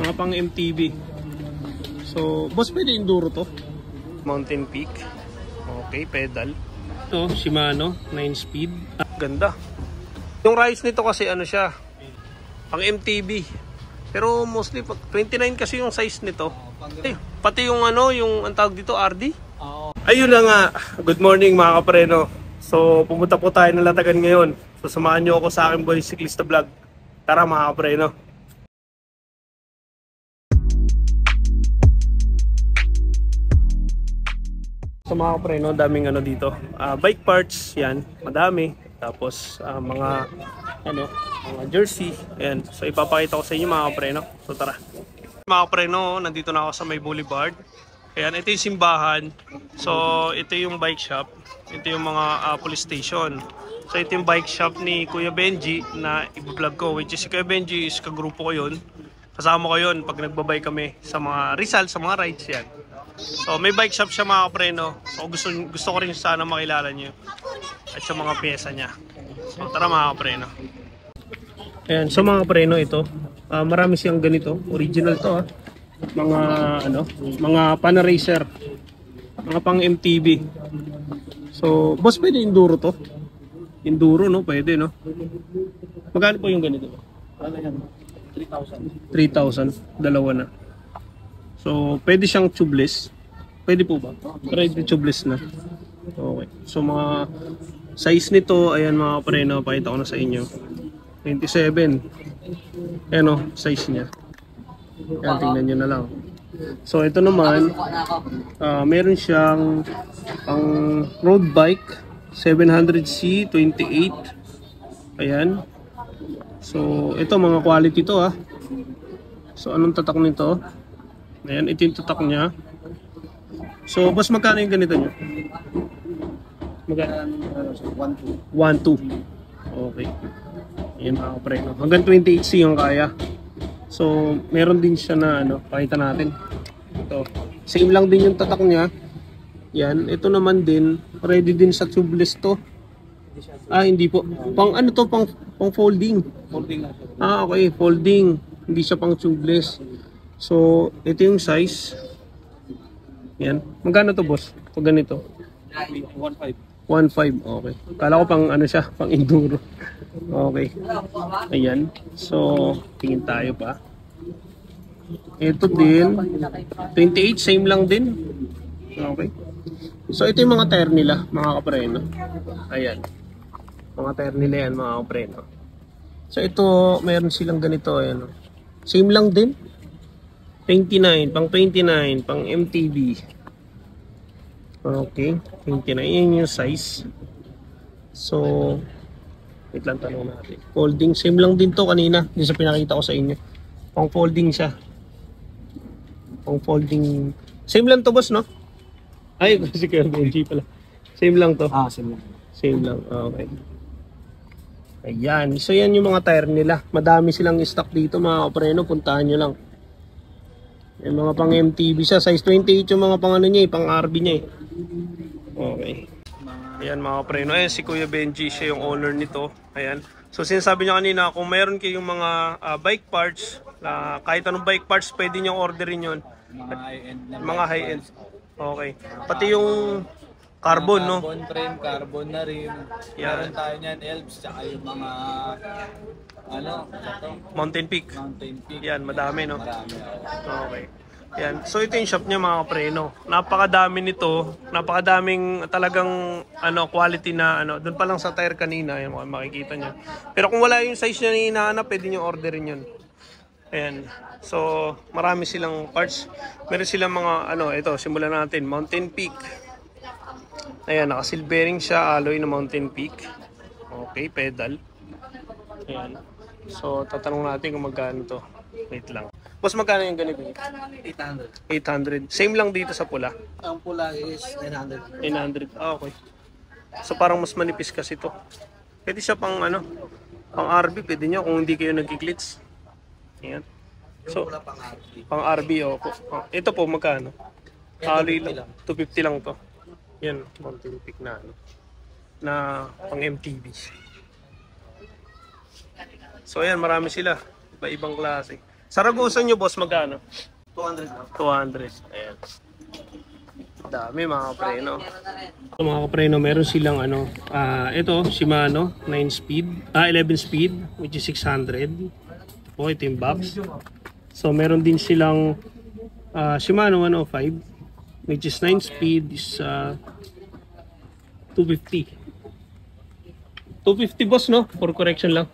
Mga pang MTB. So, boss, pwede enduro to. Mountain Peak. Okay, pedal. Ito, Shimano, 9-speed. Ganda. Yung rides nito kasi ano siya, pang MTB. Pero mostly, 29 kasi yung size nito. Pati yung ano, yung ang tawag dito, RD. Ayun na nga. Good morning mga kapreno. So, pumunta po tayo ng Latagan ngayon. So, samahan nyo ako sa aking Boy Cyclista Vlog. Tara mga kapreno. So mga kapreno, daming ano dito. Bike parts, yan. Madami. Tapos mga jersey. Ayan. So ipapakita ko sa inyo mga kapreno. So tara. Mga kapreno, nandito na ako sa May Boulevard. Ayan, ito yung simbahan. So ito yung bike shop. Ito yung mga police station. So ito yung bike shop ni Kuya Benji na i-vlog ko. Which is si Kuya Benji is kagrupo ko yun. Kasama ko yun pag nagbabay kami sa mga Rizal, sa mga rides yan. So may bike shop siya mga kapreno. So gusto ko rin sana makilala niyo at sa mga pyesa niya. So tara mga kapreno. Ayan, so mga kapreno ito. Marami siyang ganito. Original to mga pan-racer. Mga pang MTB. So boss, pwede enduro to? Enduro no? Pwede no? Magkano po yung ganito? Ano yan? 3,000. 3,000. Dalawa na. So, pwede siyang tubeless. Pwede po ba? Pwede tubeless na. Okay. So, mga size nito, ayan mga kapreno, pakita ko na sa inyo. 27. Ayan o, size niya. Ayan, tingnan nyo na lang. So, ito naman, meron siyang pang road bike, 700C, 28. Ayan. So, ito mga quality to ah. So, anong tatak nito? Ayan, ito yung tatak niya. So, boss, magkano yung ganito nyo? Magkano? 1.2. Okay. Ayan mga kapreno. Hanggang 28C yung kaya. So, meron din siya na pakita natin. Ito. Same lang din yung tatak niya. Yan. Ito naman din. Ready din sa tubeless to. Hindi po. Pang ano to? Pang folding. Folding na siya. Okay. Folding. Hindi siya pang tubeless. So, ito yung size. Yan. Magkano to, boss? Pag ganito? 1.5. 1.5. Okay. Kala ko pang siya, pang enduro. Okay. Ayan. So, tingin tayo pa. Ito din. 28, same lang din. Okay. So, ito yung mga tire nila, mga kapreno. Ayan. Mga tire nila yan, mga kapreno. So, ito, meron silang ganito. Ayan. Same lang din. 29, pang MTB. Okay, 29. Yan yung size. So, wait lang, tanong natin. Folding, same lang din to kanina. Yung sa pinakita ko sa inyo. Pang folding siya. Pang folding. Same lang to, boss, no? Ay, kasi kaya Benji pala. Same lang to. Same lang. Same lang, okay. Ayan, so yan yung mga tire nila. Madami silang stock dito, mga kapreno. Puntahan nyo lang. Yung mga pang MTB siya, size 28 yung mga pang niya, pang RB niya eh. Okay. Ayan mga kapreno, si Kuya Benji, siya yung owner nito. Ayan. So sinasabi niya kanina, kung mayroon kayong mga bike parts, kahit anong bike parts, pwede nyo orderin yun. Mga high-end. Mga high-end. Okay. Pati yung carbon, no? Carbon frame, carbon na rim. Meron tayo niyan, elves, tsaka yung mga Mountain Peak. Mountain Peak. Yan, madami, no? Marami. Okay. Yan. So ito yung shop niya mga kapreno. Napakadami nito. Napakadaming talagang quality na doon pa lang sa tire kanina, yan makikita niyo. Pero kung wala yung size niya na hinahanap, pwede niyo orderin 'yun. Ayan. So marami silang parts. Meron silang mga ito, simulan natin, Mountain Peak. Ayan, naka-silvering siya, alloy na Mountain Peak. Okay, pedal. Ayan. So tatanong natin kung magkano to. Wait lang. Boss, magkano yung ganito? 800. 800. Same lang dito sa pula. Ang pula is 900. 900. Okay. So parang mas manipis kasi to. Pwede siya pang pang RB, pwede nyo kung hindi kayo nagki-glitz. Ayan. So pang RB po. Ito po magkano? Alloy lang. 250 lang to. Yan, Mountain Peak na na pang MTB. So ayan, marami sila. Iba-ibang klase. Saragosa nyo, boss, magkano? 200. 200. Ayan. Dami mga kapreno. So, mga kapreno, meron silang ano, ito, Shimano, 9 speed, 11 speed, which is 600. O, ito yung box. So, meron din silang Shimano 105, which is 9 speed, is 250. 250 boss, no? For correction lang.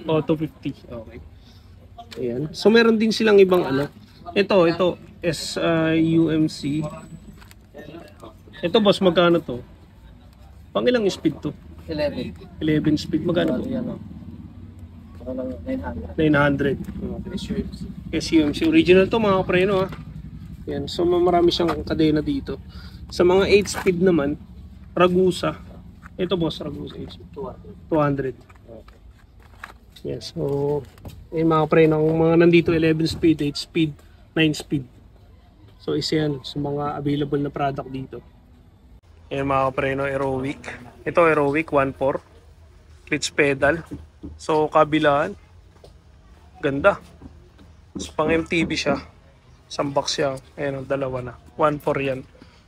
O, 250. Okay. Ayan. So, meron din silang ibang ano. Ito is UMC. Ito boss, magkano to? Pang ilang speed to? 11. 11 speed, magkano po? Yan o. 900. 900. SUMC. Original to mga kapreno ha. Yan. So marami siyang kadena dito. Sa mga 8 speed naman, Ragusa. Ito boss, Ragusa 8 speed. 200. Yes. So, mga kapreno, ang mga nandito 11 speed, 8 speed, 9 speed. So isa yan sa mga available na product dito. Yan mga kapreno, Aerowick. Ito Aerowick 1.4 clutch pedal. So kabilaan, ganda. So, pang MTB siya. Isang box siya. Ayan, dalawa na. 1.4 yan.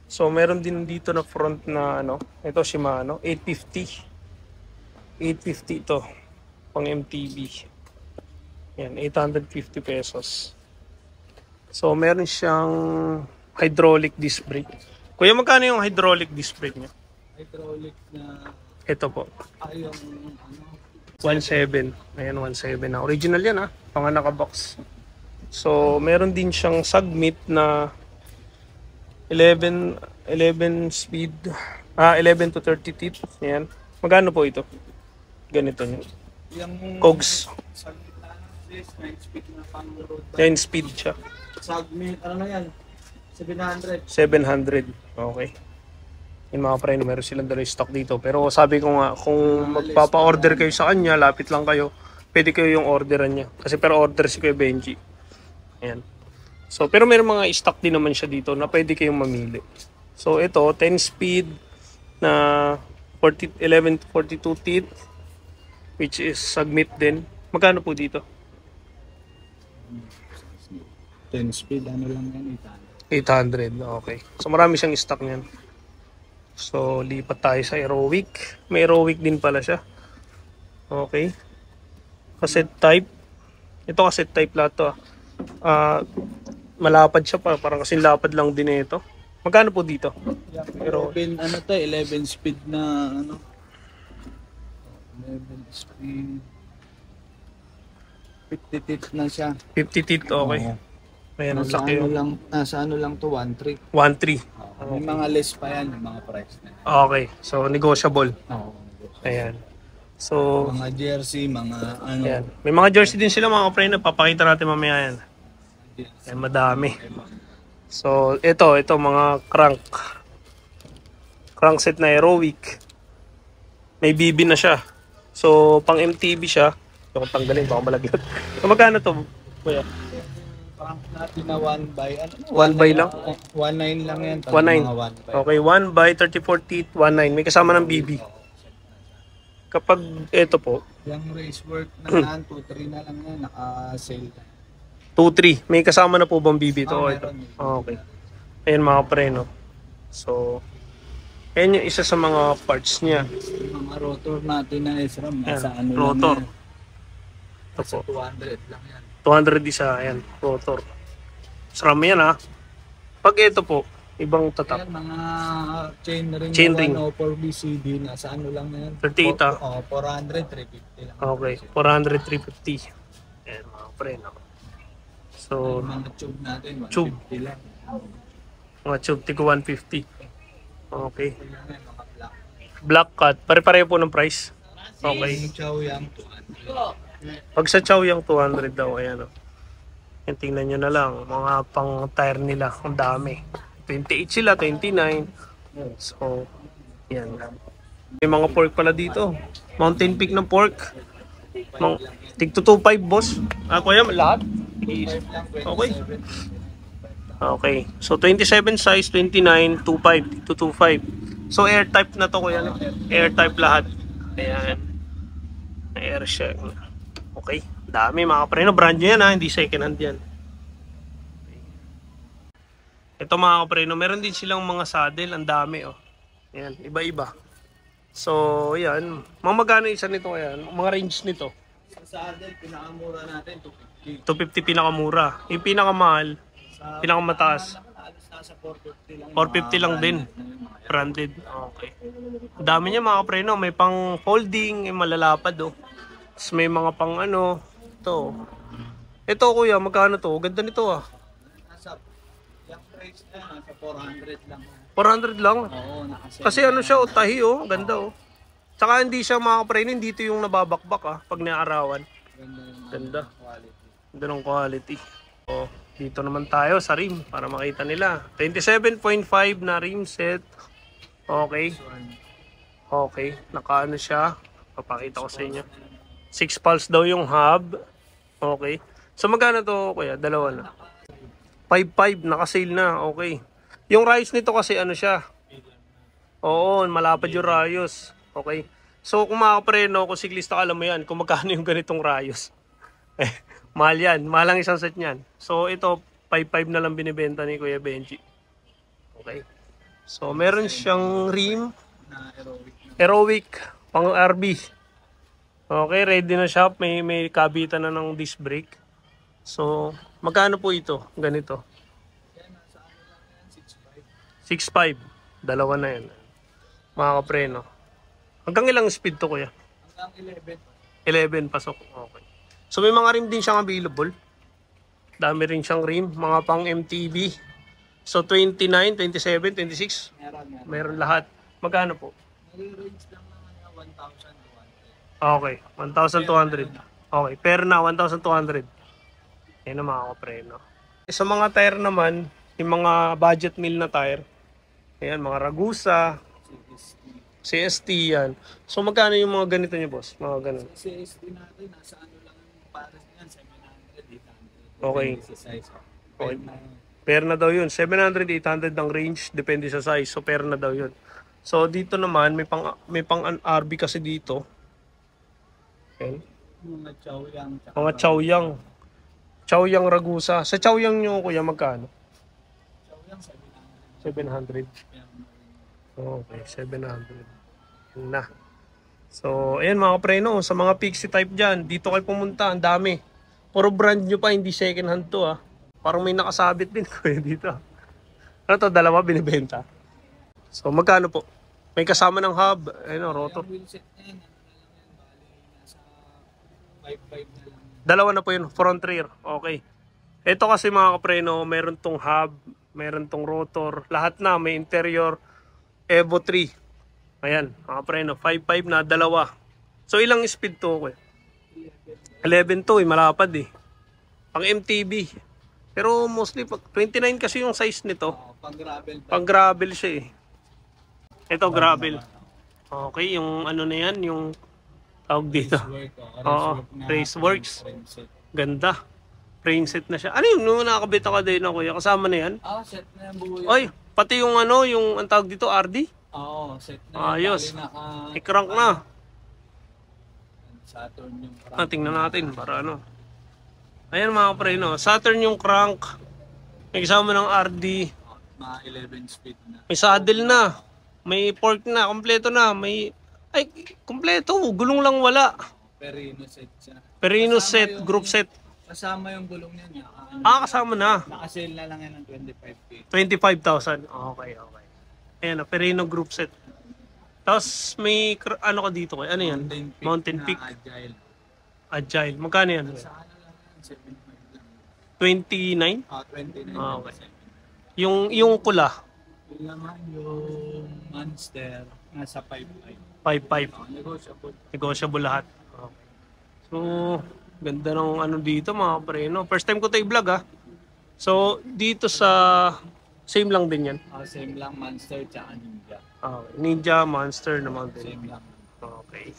So meron din dito na front na ano, ito Shimano 850. 850 ito. Pang MTB. Yan, 850 pesos. So meron siyang hydraulic disc brake. Kuya, magkano yung hydraulic disc brake niya? Hydraulic na... Ito po. yung ano... 1.7. Ayan, 1.7 na. Original yan ha. Pang naka-box. So, meron din siyang Submit na 11 speed. 11 to 30 teeth. Ayan. Magkano po ito? Ganito niyo. Yung... Cogs. Submit na 9 speed na pang road. 9 speed siya. Submit, ano na yan? 700. 700. Okay. Yung mga preno, meron silang dala stock dito. Pero sabi ko nga, kung magpapa-order kayo sa kanya, lapit lang kayo, pwede kayo yung orderan niya. Kasi per order si Kuya Benji. Ayan. So, pero meron mga stock din naman siya dito na pwede kayong mamili. So, ito, 10 speed na 11 to 42 teeth, which is Submit din. Magkano po dito? 10 speed, ano lang yan? 800. Okay. So, marami siyang stock niyan. So, lipat tayo sa Aerowick. May Aerowick din pala siya. Okay. Cassette type. Ito cassette type lahat to. Malapad siya pa. Parang kasing lapad lang din ito. Magkano po dito? Pero 11 speed na ano? 11 speed. 50 teeth na siya. 50 teeth. Okay. Ayan, ang laki yun. Nasa ano lang to, 1.3. 1.3. May mga less pa yan, yung mga price na yan. Okay. So, negotiable. Oo. Ayan. So, Mga jersey, mga ano. ayan. May mga jersey din sila mga kapre. Papakita natin mamaya yan. Ayan, madami. So, ito mga crank set na Aerowick. May BB na siya. So, pang MTB siya. Yung tanggalin, baka malaglag. So, magkano to, kuya? Prank natin na 1 by, ano? 1 by lang? 1.9 lang yan. 1.9. Mga 1 by. Okay, 1 by 34 teeth, 1.9. May kasama ng BB. Kapag ito po, Yung race work na 2-3 na lang yan, naka-sale. 2.3. May kasama na po bang BB ito? Ah, Ito. meron. Okay. Ayan mga pre, no? So, ayan yung isa sa mga parts niya. Yung mga rotor natin na SRAM, nasa Ayan, ano rotor. lang yan. Ito Nasa po. 200 lang yan. 200 isa, ayan, rotor. SRAM yan ha. Pag ito po, ibang tatak. Ayan, mga chain Chain ring ring. na 104 BCD, nasa ano lang na yan. 38 ah. 400, 350 lang. Okay, 400, 350. Ayan mga pre, no? So, Yung mga tube natin, 150 Tube. lang. mga tube, tigo 150. Okay. Ito lang yan, mga black. Black cut, pare-pareho po ng price. Okay. Yung chow yang 200. Pag sa chow yung 200 daw, ayan o. Yan, tingnan nyo na lang, mga pang tire nila, ang dami. 28 sila, 29. So, yan. May mga pork pala dito. Mountain Peak ng pork. Tig to 2.5 boss. Kuya, lahat? Okay. Okay. So, 27 size, 29, 2.5, to 2.5. So, air type na to kuya. Air type lahat. Ayan. Air siya. Okay. Dami mga kapreno. Brand new yan ha, hindi second hand yan. Ito mga kapreno, meron din silang mga saddle. Ang dami oh. Yan, iba-iba. So, yan. Mga magkano isa nito kaya? Mga range nito? Sa saddle, pinakamura natin, 250. 250 pinakamura. Yung pinakamahal, Sa pinakamataas, halos nasa 450 lang. 450 lang din. Branded. Okay. Ang dami niya mga kapreno. May pang folding, may malalapad oh. Tapos may mga pang ano. Ito. Ito kuya, magkano to? Ganda nito ah. Nasa, yung price na, nasa 400 lang. 400 lang. Oo, nakaset. Kasi ano siya, oh, tahi oh. Ganda oh. Tsaka hindi siya mga kapreno, dito yung nababakbak ah. Pag naarawan. Ganda yung Ganda. quality. Ganda ng quality. Oh, dito naman tayo sa rim para makita nila. 27.5 na rim set. Okay. Okay. Nakaano siya. Papakita ko sa inyo. 6 pulse daw yung hub. Okay. So magkano to kuya? Dalawa na. 5.5 naka-sale na. Okay. Yung rayos nito kasi ano siya. Oo, malapad yung rayos. Okay. So kung makapreno, kung siklista alam mo yan, kung magkano yung ganitong rayos. Mahal yan. Mahal ang isang set niyan. So ito, 5.5 na lang binibenta ni Kuya Benji. Okay. So meron siyang rim. Na aerobic na. Aerobic. Pang RB. Okay, ready na siya. May kabitan na ng disc brake. So, magkano po ito? Ganito. Yan, nasa ano lang yan, 6.5. 6.5. Dalawa na yan. Mga kapreno. Hanggang ilang speed to kuya? Hanggang 11 11. pasok. Okay. So may mga rim din siyang available. Dami rin siyang rim. Mga pang MTB. So 29, 27, 26. Meron lahat. Magkano po? Nag-range lang naman yung 1,200. Okay. 1,200. Okay. Pero na 1,200. Yan ang mga kapreno. Sa mga tire naman, yung mga budget meal na tire. Ayan, mga Ragusa, CST yan. So magkano yung mga ganito niyo boss? Mga ganun. Sa CST natin, nasa ano lang yung pares niyan, 700, 800. Okay. Depende sa size. Okay. Pair na daw yun. 700, 800 ang range. Depende sa size. So, pair na daw yun. So, dito naman, may pang RB kasi dito. Okay. Mga chowyang. Mga chowyang. Chowyang Ragusa. Sa chowyang nyo, kuya, magkano? Chowyang 700. 700. Okay, 700. Yun na. So, ayan mga preno. Sa mga Pixie type dyan, dito kayo pumunta. Ang dami. Puro brand nyo pa, hindi second hand to ah. Parang may nakasabit din kuya dito. Ano to, dalawa binibenta. So, magkano po? May kasama ng hub, ayun, rotor. Yung wheelset na yan, ano na lang yan, bali, nasa 5.5 na lang. Dalawa na po yun, front rear. Okay. Ito kasi mga kapreno, meron tong hub, meron tong rotor, lahat na, may interior, Evo 3. Ayan, mga kapreno, 5.5 na, dalawa. So, ilang speed to kuya? 11 to, malapad eh. Pang MTB. Pero mostly, 29 kasi yung size nito. Pang gravel. Pang gravel siya eh. Ito gravel. Okay, yung ano na yan, yung tawag dito. Oo, Raceworks. Ganda. Frame set na siya. Ano yung nung nakakabit ako din na kuya? Kasama na yan? Set na yung buo yan. Oy, pati yung ano, yung ang tawag dito, RD? Oo, set na. Ayos. Bali I-crank na. Saturn yung crank. Tingnan natin para ano. Ayan mga pre, no? Saturn yung crank. May kasama ng RD. Mga 11 speed na. May saddle na. May fork na. Kompleto na. May... Ay, kompleto. Gulong lang wala. Perino set siya. Perino Kasama set, yung- group set. Kasama yung gulong niya. Kasama na. Nakasale na lang yan ng 25k. 25,000. Okay, okay. Ayan, Perino group set. Tapos may ano ka dito kay? Ano yan? Mountain Peak. Na agile. Agile. Magkano yan? Sa ano lang yan, 75 lang. 29? 29. Okay. Yung pula, Yung naman yung Monster, nasa 5.5. 5.5. Negotiable. Negotiable lahat. Okay. So, ganda ng ano dito mga preno. First time ko ito i-vlog ah. So, dito sa same lang din yan. Same lang, Monster tsaka Ninja. Okay. Ninja, Monster naman din. Same lang. Okay.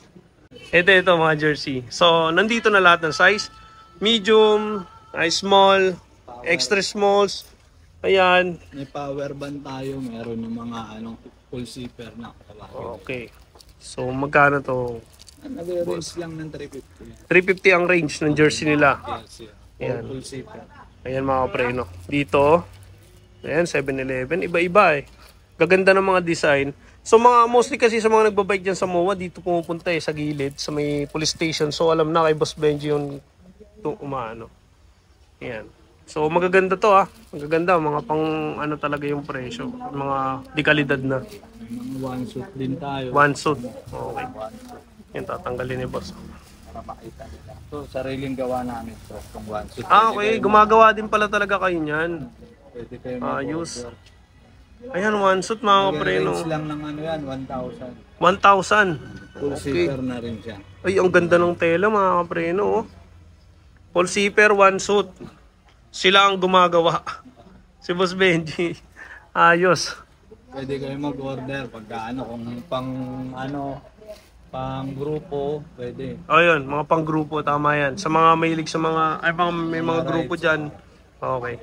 Ito mga jersey. So, nandito na lahat ng size. Medium, small, extra smalls. Ayan. May power band tayo, meron yung mga full zipper na. Kawain. Okay. So, magkano to? 5.5 na. 5.5. 5.5 lang. 5.5 lang. 5.5. Yung 11 speed na agile. Okay. So, magkano to? 5.5. 5.5. Nag-range lang ng 350. 350 ang range ng jersey nila. Yes, Ayan. Full zipper. Ayan mga kapreno. Dito, ayan, 7-Eleven. Iba-iba eh. Gaganda ng mga design. So mga mostly kasi sa mga nagbabike dyan sa MOA, dito pumupunta eh sa gilid, sa may police station. So alam na kay Boss Benji yung umaano. Ayan. So magaganda to ah. Magaganda. Mga pang ano talaga yung presyo. Mga dekalidad na. Mga one suit din tayo. One suit. Okay. Yan tatanggalin ni Boss. Para makita nila. So, sariling gawa namin. So, kung one suit. Ah okay. Gumagawa din pala talaga kayo niyan. Pwede kayo Ayos. Ayan, one suit mga kapreno. Range lang ng ano yan, 1,000. 1,000. Full zipper na rin siya. Ay, ang ganda ng tela mga kapreno. Oh. Full zipper, one suit. Sila ang gumagawa. Si Boss Benji. Ayos. Pwede kayo mag-order pagka ano, kung pang grupo, pwede. Ayun, mga pang-grupo, tama yan. Sa mga mahilig sa mga, ay may mga grupo dyan. Okay.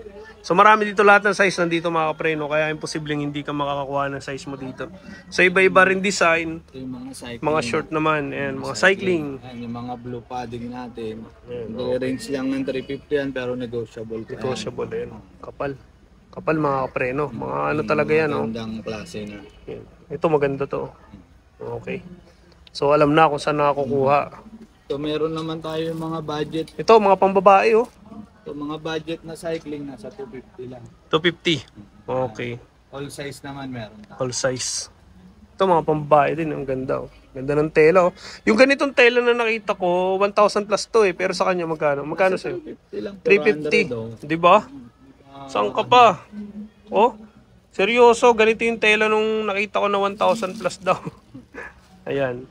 So marami dito lahat ng size nandito mga kapreno, kaya imposibleng hindi ka makakakuha ng size mo dito. So iba-iba rin design, Ito yung mga cycling. mga short naman, and mga cycling. Ayan, yung mga blue padding natin. Ayan, Range lang ng 350 yan, pero negotiable. pa yan. Negotiable yan. Kapal. Kapal mga kapreno. Mga ano talaga yan. Oh. Magandang klase na. Yan. Ito maganda to. Okay. So alam na kung saan nakakukuha. So meron naman tayo yung mga budget. Ito mga pambabae oh. So mga budget na cycling nasa 250 lang. 250. Okay. All size naman meron tayo. All size. Ito mga pambabae din. Ang ganda oh. Ganda ng tela oh. Yung ganitong tela na nakita ko, 1,000 plus to eh. Pero sa kanya magkano? Magkano sa'yo? 250 lang. 350. 400 oh. Di ba? Saan ka pa? Oh? Seryoso, ganito yung tela nung nakita ko na 1,000 plus daw. Ayan.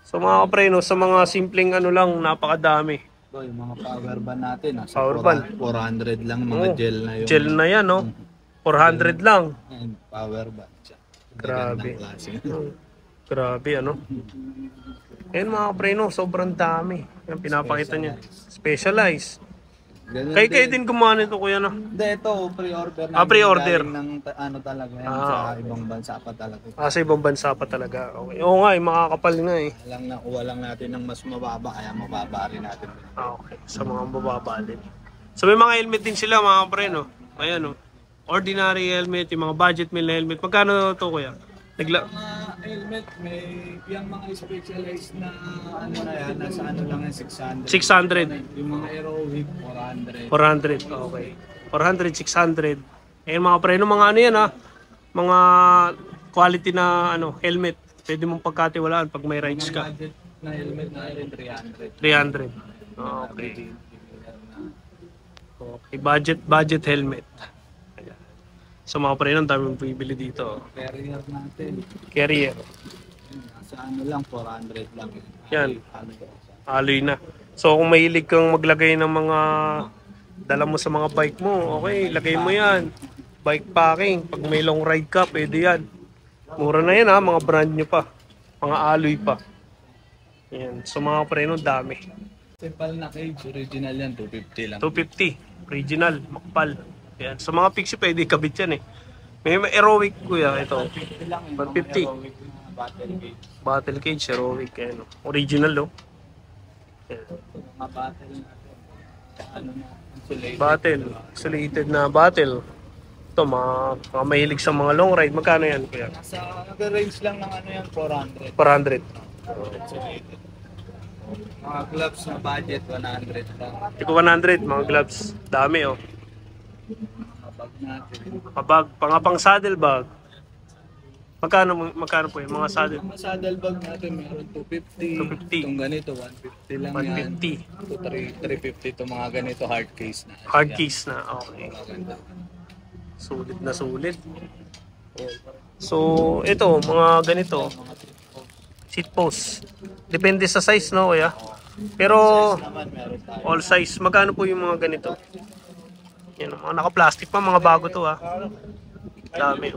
So mga kapreno, sa mga simpleng ano lang, napakadami. So, yung mga power band natin, nasa Power band. 400 lang mga Oh, gel na yung Gel na yan oh. 400 lang. and power band siya. Grabe. Magandang klase. Grabe ano. Ayan mga kapreno, sobrang dami. Yan, pinapakita niya. Specialized. Ganun Kayo din gumawa nito kuya no? Hindi, ito, pre-order namin. Pre-order. Galing ng ano talaga yan, sa ibang bansa pa talaga. Sa ibang bansa pa talaga. Okay. Oo nga, makakapal nga eh. Alang nakuha lang natin ng mas mababa, kaya mababa rin natin. Okay, sa mga bababa din. So may mga helmet din sila mga pre no? Ayan oh. Ordinary helmet, yung mga budget meal helmet. Magkano to kuya? Mga helmet, may yung mga specialized na ano na yan, nasa ano lang yan, 600. 600. Yung mga aerobic, 400. 400, okay. 400, 600. Ayan mga pre, no, mga ano yan ha? Mga quality na ano helmet. Pwede mong pagkatiwalaan pag may rides ka. Budget na helmet na rin, 300. 300. Okay. Okay, budget helmet. Ayan. So mga pre, ang dami mong bibili dito. Carrier natin. Carrier. Nasa ano lang, 400 lang. Yan. Ano, Aloy na. So kung mahilig kang maglagay ng mga dala mo sa mga bike mo, okay, lagay mo yan. Bike packing. Pag may long ride ka, pwede yan. Mura na yan ha, mga brand nyo pa. Mga alloy pa. Yan. So mga preno, dami. simple na cage, original yan, 250 lang. 250. Original, makapal. Yan. So mga pixie, pwede kabit yan eh. May heroic kuya, ito. 150 lang. 150. Battle cage. Battle cage, heroic. Yan. Original no. Yan. Mga battle natin. Ano na, insulated. Battle. Insulated na battle. Ito, mga mahilig sa mga long ride. Magkano yan kuya? Nasa nag-range lang ng ano yan, 400. 400. Insulated. Mga gloves na budget, 100 lang. Iko 100, mga gloves. Dami oh. Mga bag natin. Kabag, pang saddle bag. Magkano po yung mga saddle? Mga saddle bag natin, meron 250. 250. Itong ganito, 150 lang yan. 150. Ito 350 itong mga ganito, hard case na. Hard case na. Okay. Maganda. Sulit na sulit. So, ito, mga ganito. Seat post. Depende sa size, no, kuya? Pero, Naman meron tayo. all size. Magkano po yung mga ganito? Yan, mga naka-plastic pa, mga bago to, ha? Dami.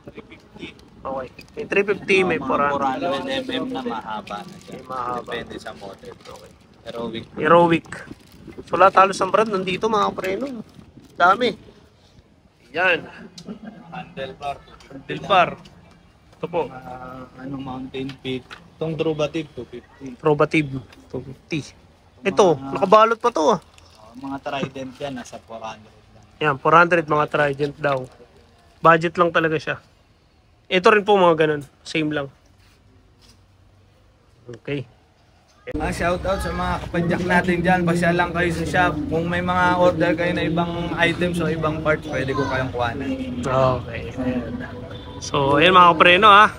350. Okay. May 350, may 400. 400 mm na mahaba na siya. May mahaba. Depende sa model. Okay. Pero weak. Heroic. So, lahat halos ang brand nandito, mga preno. Dami. Yan. Handlebar. Dilbar. Ito po. Anong mountain peak. Itong Drobative, 250. Probative, 250. Ito, nakabalot pa to ah. Mga Trident yan, nasa 400 lang. Yan, 400 mga Trident daw. Budget lang talaga siya. Ito rin po mga ganun. Same lang. Okay. Shoutout sa mga kapadyak natin dyan. Pasya lang kayo sa shop. Kung may mga order kayo na ibang items o ibang parts, pwede ko kayong kuhanan. Okay. So, ayan mga kapreno ha.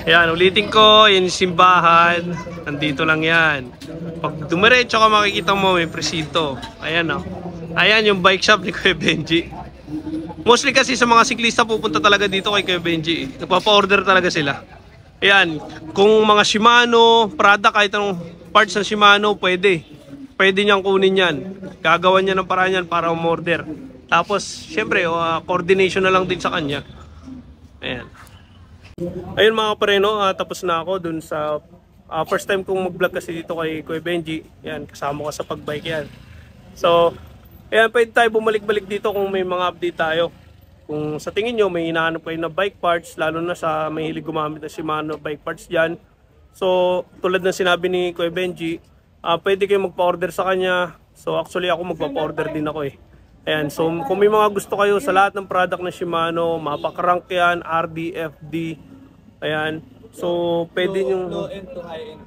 Ayan, ulitin ko, yung simbahan. Nandito lang yan. Pag dumiretso ka, makikita mo may presinto. Ayan o. Ayan yung bike shop ni Kuya Benji. Mostly kasi sa mga siklista pupunta talaga dito kay Kuya Benji. Nagpapa-order talaga sila. Ayan, kung mga Shimano, Prada, kahit anong parts ng Shimano, pwede. Pwede niyang kunin yan. Gagawan niya ng paraan yan para umorder. Tapos, syempre, coordination na lang din sa kanya. Ayan. Ayun mga kapreno, tapos na ako dun sa first time kong mag-vlog kasi dito kay Kuya Benji. Ayan, kasama ko sa pagbike yan. So, ayan, pwede tayo bumalik-balik dito kung may mga update tayo. Kung sa tingin nyo may hinahanap kayo na bike parts, lalo na sa may hilig gumamit ng Shimano bike parts dyan. So tulad ng sinabi ni Kuya Benji, pwede kayo magpa-order sa kanya. So actually ako magpa-order din ako eh. Ayan, so kung may mga gusto kayo sa lahat ng product ng Shimano, mapaka-rank yan, RD, FD. Ayan, so pwede yung Low end to high end.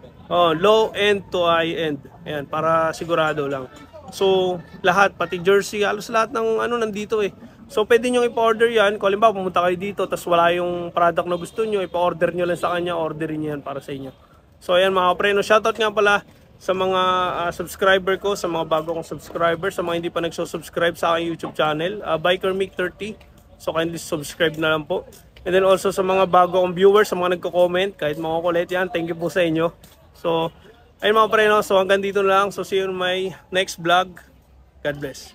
low end to high end. Ayan, para sigurado lang. So lahat, pati jersey, halos lahat ng ano nandito eh. So pwede nyo ipa-order yan. Kung halimbawa pumunta kayo dito tapos wala yung product na gusto nyo, ipa-order nyo lang sa kanya, orderin nyo yan para sa inyo. So ayan mga kapreno, shoutout nga pala sa mga subscriber ko, sa mga bago kong subscriber, sa mga hindi pa nagsusubscribe sa aking YouTube channel, BikerMick30. So kindly subscribe na lang po. And then also sa mga bago kong viewers, sa mga nagko-comment, kahit mga kulit yan, thank you po sa inyo. So ayun mga kapreno, so hanggang dito lang. So see you in my next vlog. God bless.